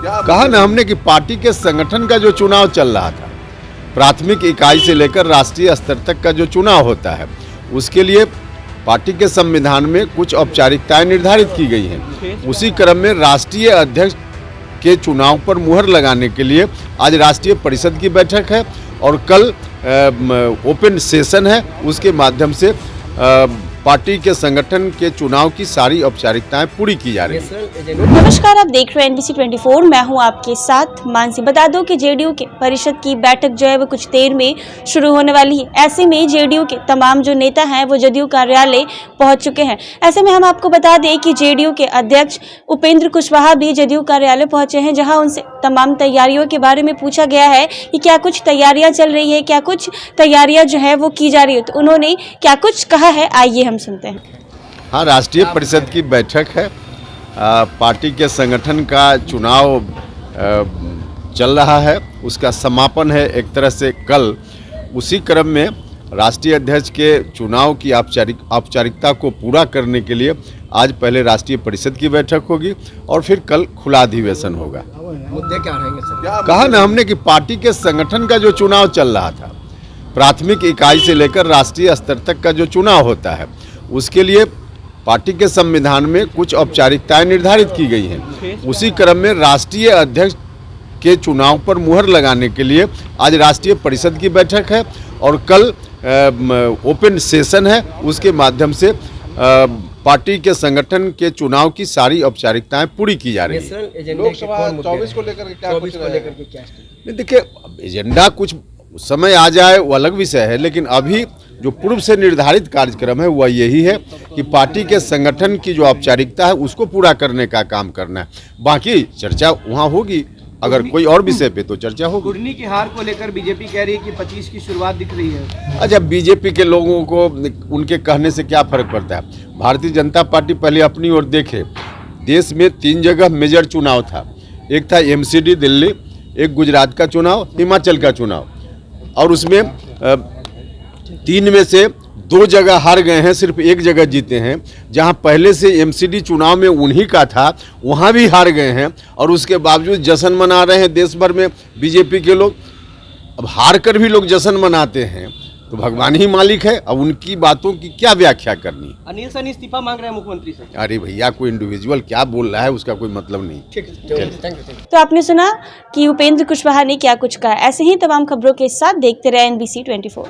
कहा ना हमने कि पार्टी के संगठन का जो चुनाव चल रहा था, प्राथमिक इकाई से लेकर राष्ट्रीय स्तर तक का जो चुनाव होता है, उसके लिए पार्टी के संविधान में कुछ औपचारिकताएं निर्धारित की गई हैं। उसी क्रम में राष्ट्रीय अध्यक्ष के चुनाव पर मुहर लगाने के लिए आज राष्ट्रीय परिषद की बैठक है और कल ओपन सेशन है। उसके माध्यम से पार्टी के संगठन के चुनाव की सारी औपचारिकताएं पूरी की जा रही है। नमस्कार, आप देख रहे हैं NBC 24। मैं हूं आपके साथ मानसी। बता दो कि जेडीयू के परिषद की बैठक जो है वो कुछ देर में शुरू होने वाली है। ऐसे में जेडीयू के तमाम जो नेता हैं वो जदयू कार्यालय पहुंच चुके हैं। ऐसे में हम आपको बता दें कि जेडीयू के अध्यक्ष उपेंद्र कुशवाहा भी जदयू कार्यालय पहुंचे हैं, जहाँ उनसे तमाम तैयारियों के बारे में पूछा गया है कि क्या कुछ तैयारियां चल रही है, क्या कुछ तैयारियां जो है वो की जा रही है। तो उन्होंने क्या कुछ कहा है, आइए हम सुनते हैं। हाँ, राष्ट्रीय परिषद की बैठक है। पार्टी के संगठन का चुनाव चल रहा है, उसका समापन है एक तरह से कल। उसी क्रम में राष्ट्रीय अध्यक्ष के चुनाव की औपचारिकता को पूरा करने के लिए आज पहले राष्ट्रीय परिषद की बैठक होगी और फिर कल खुला अधिवेशन होगा। मुद्दे क्या रहेंगे सर? कहा ना हमने कि पार्टी के संगठन का जो चुनाव चल रहा था, प्राथमिक इकाई से लेकर राष्ट्रीय स्तर तक का जो चुनाव होता है, उसके लिए पार्टी के संविधान में कुछ औपचारिकताएं निर्धारित की गई हैं। उसी क्रम में राष्ट्रीय अध्यक्ष के चुनाव पर मुहर लगाने के लिए आज राष्ट्रीय परिषद की बैठक है और कल ओपन सेशन है। उसके माध्यम से पार्टी के संगठन के चुनाव की सारी औपचारिकताएं पूरी की जा रही है। लोकसभा 24 को लेकर क्या? देखिए, एजेंडा कुछ समय आ जाए वो अलग विषय है, लेकिन अभी जो पूर्व से निर्धारित कार्यक्रम है वह यही है कि पार्टी के संगठन की जो औपचारिकता है उसको पूरा करने का काम करना है। बाकी चर्चा वहाँ होगी, अगर कोई और विषय पे तो चर्चा होगी। कुर्नी की हार को लेकर बीजेपी कह रही है कि 25 की शुरुआत दिख रही है। अच्छा, बीजेपी के लोगों को उनके कहने से क्या फर्क पड़ता है? भारतीय जनता पार्टी पहले अपनी ओर देखे। देश में 3 जगह मेजर चुनाव था। एक था MCD दिल्ली, एक गुजरात का चुनाव, हिमाचल का चुनाव, और उसमें 3 में से 2 जगह हार गए हैं, सिर्फ 1 जगह जीते हैं। जहां पहले से MCD चुनाव में उन्हीं का था, वहां भी हार गए हैं और उसके बावजूद जश्न मना रहे हैं देश भर में बीजेपी के लोग। अब हार कर भी लोग जश्न मनाते हैं तो भगवान ही मालिक है। अब उनकी बातों की क्या व्याख्या करनी? अनिल सैनी इस्तीफा मांग रहे हैं मुख्यमंत्री से। अरे भैया, कोई इंडिविजुअल क्या बोल रहा है उसका कोई मतलब नहीं। Thank you. तो आपने सुना कि उपेंद्र कुशवाहा ने क्या कुछ कहा। ऐसे ही तमाम खबरों के साथ देखते रहे NBC 24।